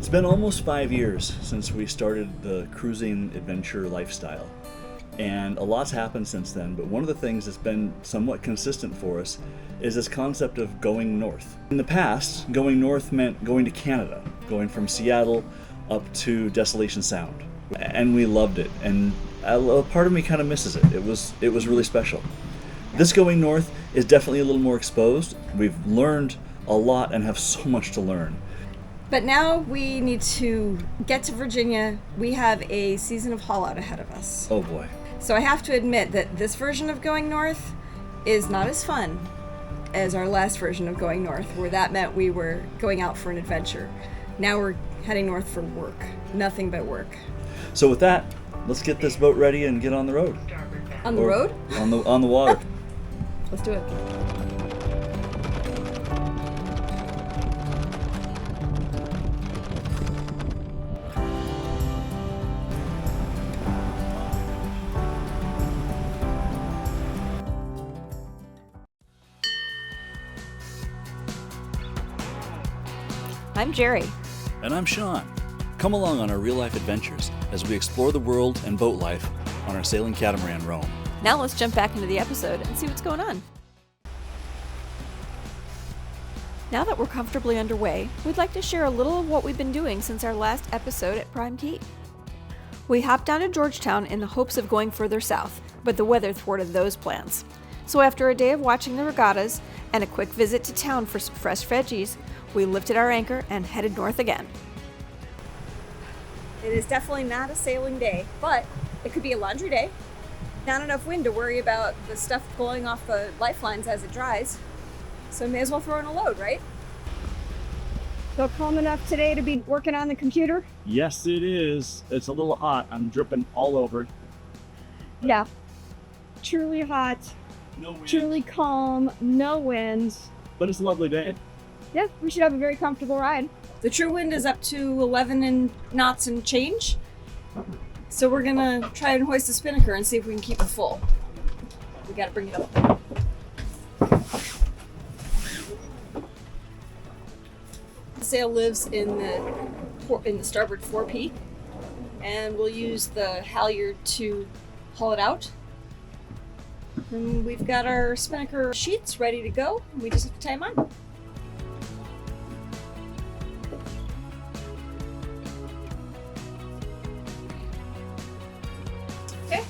It's been almost 5 years since we started the cruising adventure lifestyle, and a lot's happened since then, but one of the things that's been somewhat consistent for us is this concept of going north. In the past, going north meant going to Canada, going from Seattle up to Desolation Sound, and we loved it, and a part of me kind of misses it. It was really special. This going north is definitely a little more exposed. We've learned a lot and have so much to learn. But now we need to get to Virginia. We have a season of haul out ahead of us. Oh boy. So I have to admit that this version of going north is not as fun as our last version of going north, where that meant we were going out for an adventure. Now we're heading north for work. Nothing but work. So with that, let's get this boat ready and get on the road. On the road? On the water. Let's do it. I'm Jerry. And I'm Sean. Come along on our real-life adventures as we explore the world and boat life on our sailing catamaran Rome. Now let's jump back into the episode and see what's going on. Now that we're comfortably underway, we'd like to share a little of what we've been doing since our last episode at Prime Cay. We hopped down to Georgetown in the hopes of going further south, but the weather thwarted those plans. So after a day of watching the regattas and a quick visit to town for some fresh veggies, we lifted our anchor and headed north again. It is definitely not a sailing day, but it could be a laundry day. Not enough wind to worry about the stuff pulling off the lifelines as it dries. So may as well throw in a load, right? So calm enough today to be working on the computer? Yes, it is. It's a little hot. I'm dripping all over. Yeah. Truly hot, No wind. truly calm, no wind. But it's a lovely day. Yeah, we should have a very comfortable ride. The true wind is up to 11 knots and change. So we're gonna try and hoist the spinnaker and see if we can keep it full. We gotta bring it up. The sail lives in the starboard forepeak, and we'll use the halyard to haul it out. And we've got our spinnaker sheets ready to go. We just have to tie them on. Okay.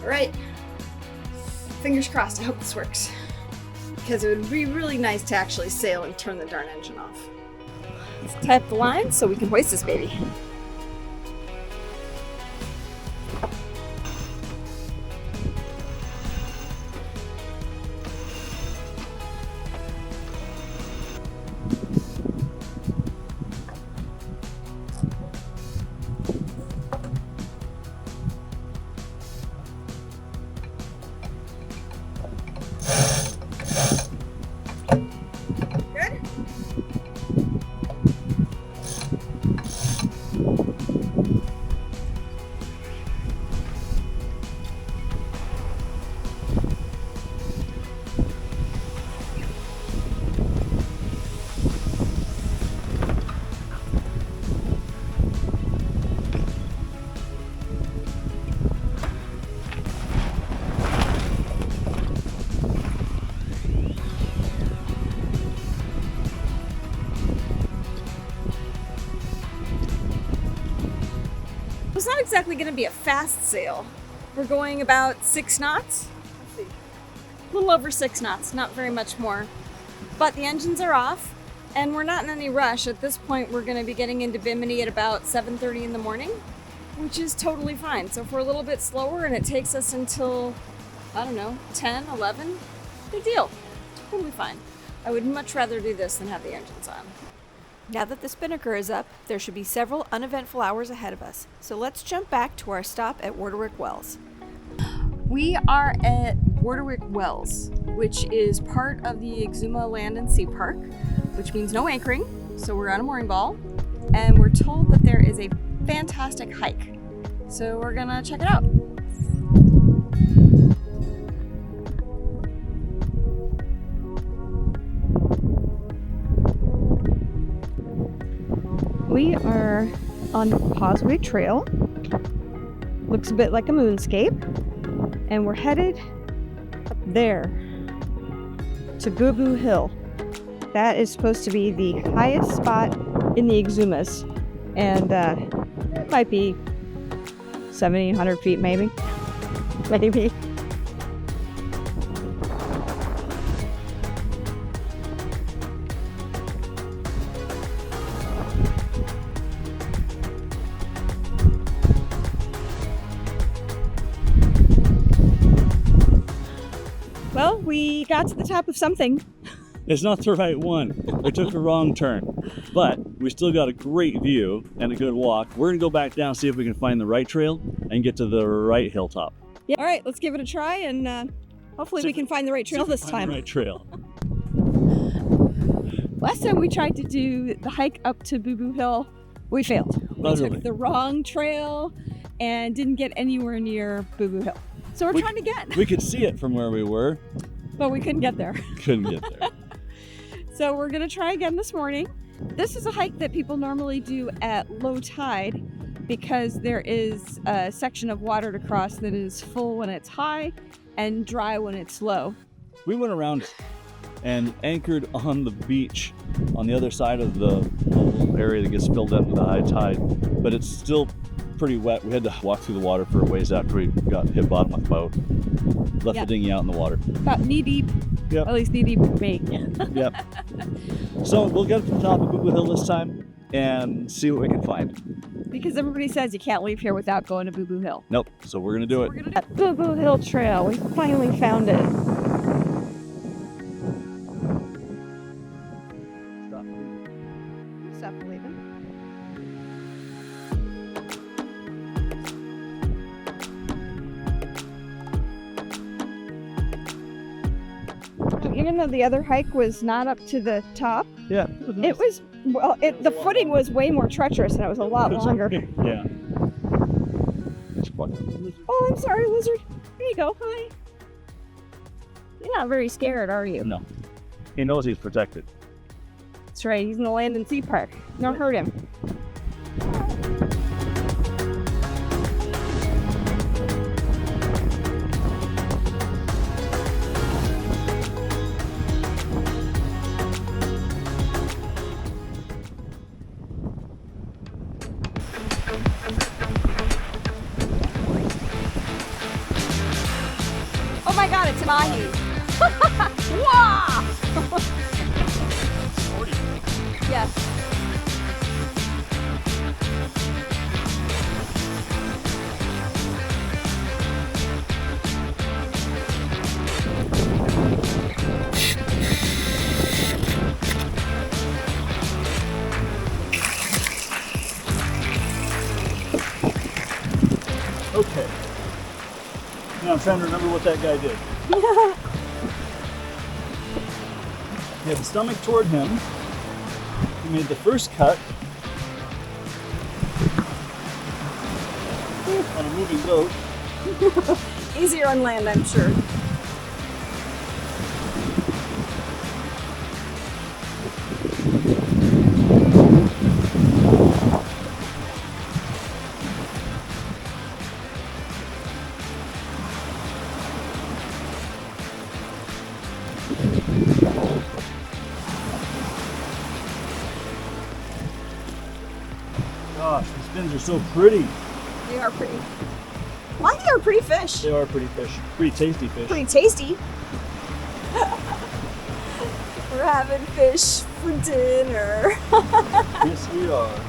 All right. Fingers crossed. I hope this works. Because it would be really nice to actually sail and turn the darn engine off. Let's tie up the line so we can hoist this baby. Good? It's not exactly going to be a fast sail. We're going about 6 knots. Let's see. A little over 6 knots, not very much more. But the engines are off, and we're not in any rush. At this point, we're going to be getting into Bimini at about 7:30 in the morning, which is totally fine. So if we're a little bit slower and it takes us until, I don't know, 10, 11, big deal. Totally fine. I would much rather do this than have the engines on. Now that the spinnaker is up, there should be several uneventful hours ahead of us. So let's jump back to our stop at Warderick Wells. We are at Warderick Wells, which is part of the Exuma Land and Sea Park, which means no anchoring. So we're on a mooring ball, and we're told that there is a fantastic hike. So we're gonna check it out. We are on the Causeway Trail. Looks a bit like a moonscape. And we're headed up there to Boo Boo Hill. That is supposed to be the highest spot in the Exumas. And it might be 1,700 feet maybe. Maybe. Well, we got to the top of something. It's not the right one. We took a wrong turn, but we still got a great view and a good walk. We're gonna go back down, see if we can find the right trail and get to the right hilltop. Yeah. All right, let's give it a try, and hopefully we can find the right trail this time. Right trail. Last time we tried to do the hike up to Boo Boo Hill, we failed. We Literally. took the wrong trail and didn't get anywhere near Boo Boo Hill. So we're trying again, We could see it from where we were. but we couldn't get there. Couldn't get there. So we're gonna try again this morning. This is a hike that people normally do at low tide because there is a section of water to cross that is full when it's high and dry when it's low. We went around and anchored on the beach on the other side of the little area that gets filled up with the high tide, but it's still pretty wet. We had to walk through the water for a ways after we got hit bottom with the boat. Left Yep. the dinghy out in the water. About knee deep, Yep. at least knee deep for me. Yep. So we'll get to the top of Boo Boo Hill this time and see what we can find. Because everybody says you can't leave here without going to Boo Boo Hill. Nope. So we're gonna do it. At Boo Boo Hill Trail, we finally found it. Stop believing. Even though the other hike was not up to the top, Yeah. it was, well, the footing was way more treacherous and it was a lot longer. Yeah. Oh, I'm sorry, lizard. Here you go. Hi. You're not very scared, are you? No. He knows he's protected. That's right. He's in the Land and Sea Park. Don't hurt him. Oh my god, it's a mahi. Wow! Yes. Okay. Now I'm trying to remember what that guy did. He had the stomach toward him. He made the first cut on a moving boat. Easier on land, I'm sure. Gosh, these fins are so pretty. They are pretty. Mahi are pretty fish. They are pretty fish. Pretty tasty fish. Pretty tasty. We're having fish for dinner. Yes, we are.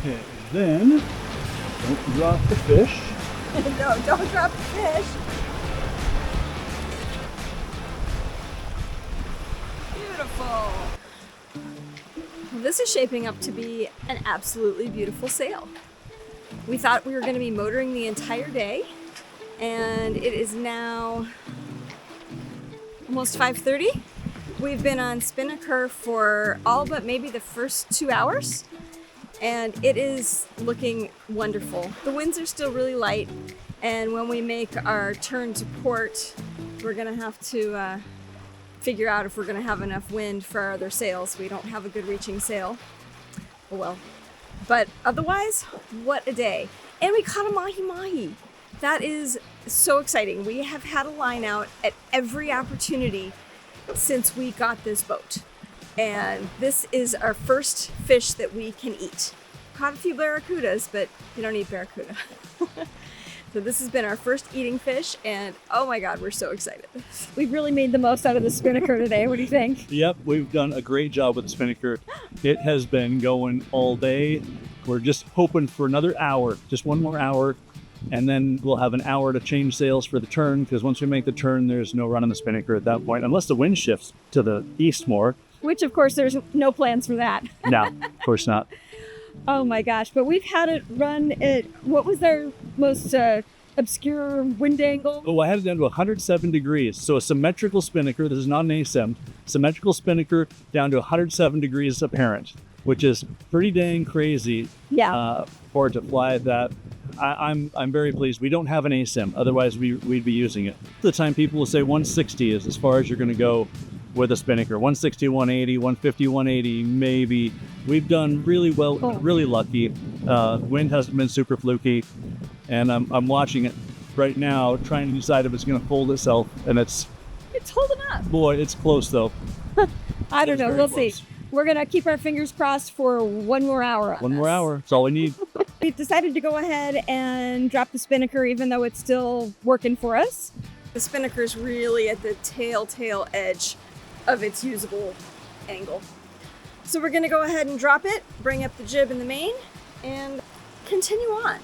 Okay, then don't drop the fish. No, don't drop the fish. this is shaping up to be an absolutely beautiful sail. We thought we were going to be motoring the entire day, and it is now almost 5:30. We've been on spinnaker for all but maybe the first 2 hours, and it is looking wonderful. The winds are still really light, and when we make our turn to port, we're going to have to figure out if we're going to have enough wind for our other sails. We don't have a good reaching sail. Oh well. But otherwise, what a day. And we caught a mahi-mahi. That is so exciting. We have had a line out at every opportunity since we got this boat. And this is our first fish that we can eat. Caught a few barracudas, but you don't eat barracuda. So this has been our first eating fish, and oh my God, we're so excited. We've really made the most out of the spinnaker today. What do you think? Yep, we've done a great job with the spinnaker. It has been going all day. We're just hoping for another hour, just one more hour, and then we'll have an hour to change sails for the turn, because once we make the turn, there's no run on the spinnaker at that point, unless the wind shifts to the east more. Which, of course, there's no plans for that. No, of course not. Oh my gosh, but we've had it run at, what was our most obscure wind angle? Oh, I had it down to 107 degrees. So a symmetrical spinnaker, this is not an ASIM, symmetrical spinnaker down to 107 degrees apparent, which is pretty dang crazy. Yeah. For it to fly at that. I'm very pleased. We don't have an ASIM, otherwise we'd be using it. The time people will say 160 is as far as you're going to go with a spinnaker. 160, 180, 150, 180, maybe. We've done really well, really lucky. Wind hasn't been super fluky, and I'm watching it right now, trying to decide if it's going to fold itself, and it's holding up. Boy, it's close though. I don't know. We'll close. see. We're going to keep our fingers crossed for one more hour. One more hour. That's all we need. We've decided to go ahead and drop the spinnaker, even though it's still working for us. The spinnaker's really at the tail edge of its usable angle. So we're gonna go ahead and drop it, bring up the jib and the main, and continue on.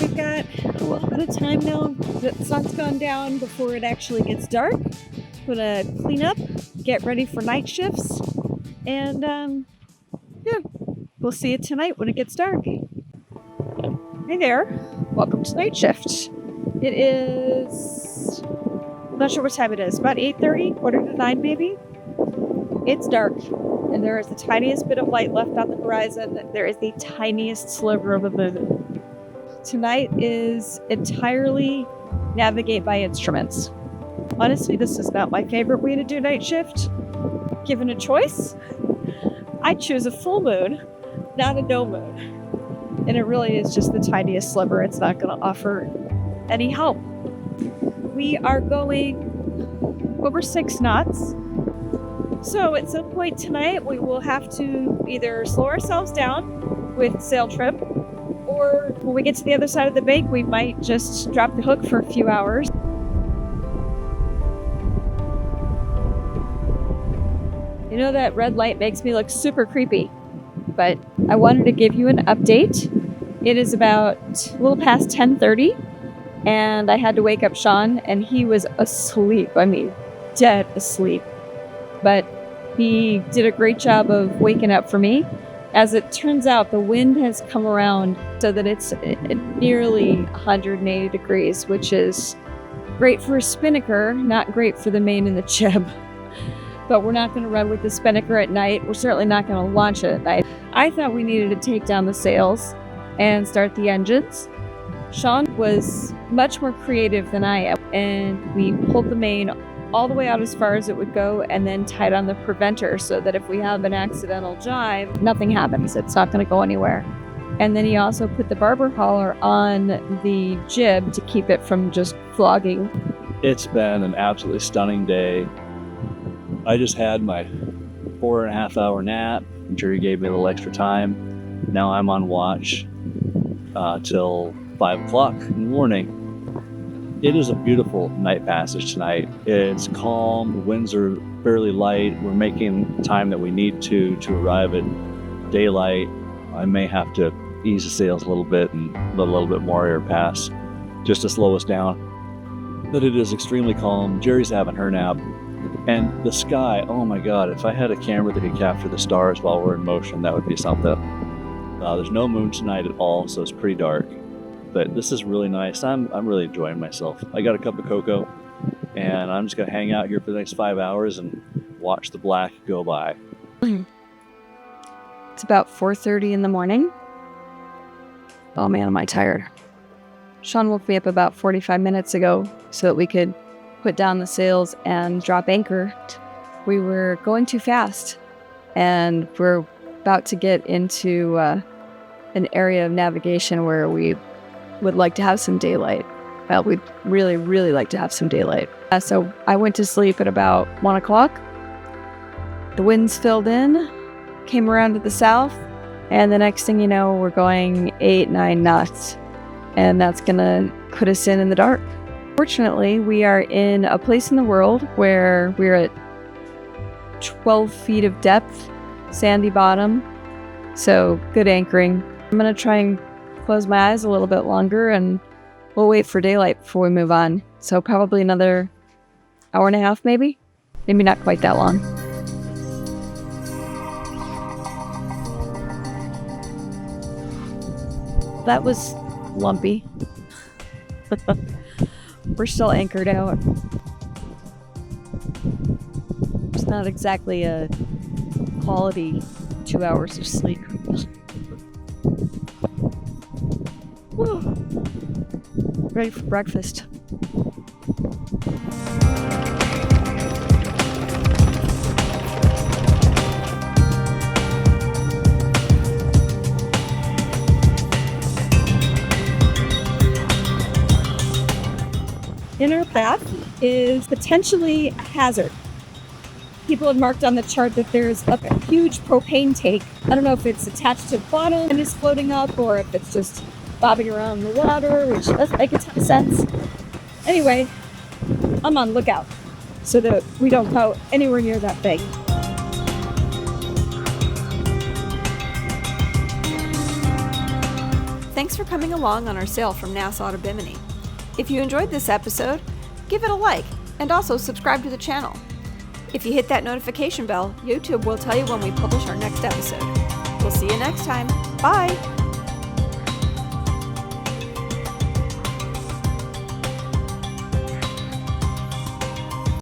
We've got a little bit of time now that the sun's gone down before it actually gets dark. I'm gonna clean up, get ready for night shifts, and yeah, we'll see you tonight when it gets dark. Hey there, welcome to night shift. It is, I'm not sure what time it is, about 8:30, 8:45 maybe. It's dark, and there is the tiniest bit of light left on the horizon. There is the tiniest sliver of a moon. Tonight is entirely navigate by instruments. Honestly, this is not my favorite way to do night shift. Given a choice, I choose a full moon, not a no moon. And it really is just the tiniest sliver. It's not going to offer any help. We are going over 6 knots. So at some point tonight, we will have to either slow ourselves down with sail trim, or when we get to the other side of the bank, we might just drop the hook for a few hours. You know, that red light makes me look super creepy, but I wanted to give you an update. It is about a little past 10:30, and I had to wake up Sean, and he was asleep. I mean, dead asleep. But he did a great job of waking up for me. As it turns out, the wind has come around so that it's at nearly 180 degrees, which is great for a spinnaker, not great for the main and the jib. But we're not going to run with the spinnaker at night. We're certainly not going to launch it at night. I thought we needed to take down the sails and start the engines. Sean was much more creative than I am, and we pulled the main all the way out as far as it would go and then tied on the preventer so that if we have an accidental jibe, nothing happens. It's not going to go anywhere. And then he also put the barber collar on the jib to keep it from just flogging. It's been an absolutely stunning day. I just had my 4.5 hour nap. Jerry gave me a little extra time. Now I'm on watch till 5 o'clock in the morning. It is a beautiful night passage tonight. It's calm, the winds are fairly light. We're making time that we need to arrive at daylight. I may have to ease the sails a little bit and let a little bit more air pass just to slow us down. But it is extremely calm. Jerry's having her nap. And the sky, oh my God, if I had a camera that could capture the stars while we're in motion, that would be something. There's no moon tonight at all, so it's pretty dark. But this is really nice. I'm really enjoying myself. I got a cup of cocoa, and I'm just gonna hang out here for the next 5 hours and watch the black go by. It's about 4:30 in the morning. Oh man, am I tired. Shawn woke me up about 45 minutes ago so that we could put down the sails and drop anchor. We were going too fast, and we're about to get into an area of navigation where we would like to have some daylight. Well, we'd really, really like to have some daylight. So I went to sleep at about 1 o'clock. The winds filled in, came around to the south, and the next thing you know, we're going 8-9 knots, and that's gonna put us in the dark. Fortunately, we are in a place in the world where we're at 12 feet of depth, sandy bottom, so good anchoring. I'm gonna try and close my eyes a little bit longer, and we'll wait for daylight before we move on. So probably another hour and a half, maybe not quite that long. That was lumpy. We're still anchored out. It's not exactly a quality 2 hours of sleep. Woo. Ready for breakfast. In our path is potentially a hazard. People have marked on the chart that there's a huge propane tank. I don't know if it's attached to the bottom and is floating up, or if it's just bobbing around in the water, which doesn't make a ton of sense. Anyway, I'm on lookout so that we don't go anywhere near that thing. Thanks for coming along on our sail from Nassau to Bimini. If you enjoyed this episode, give it a like and also subscribe to the channel. If you hit that notification bell, YouTube will tell you when we publish our next episode. We'll see you next time. Bye!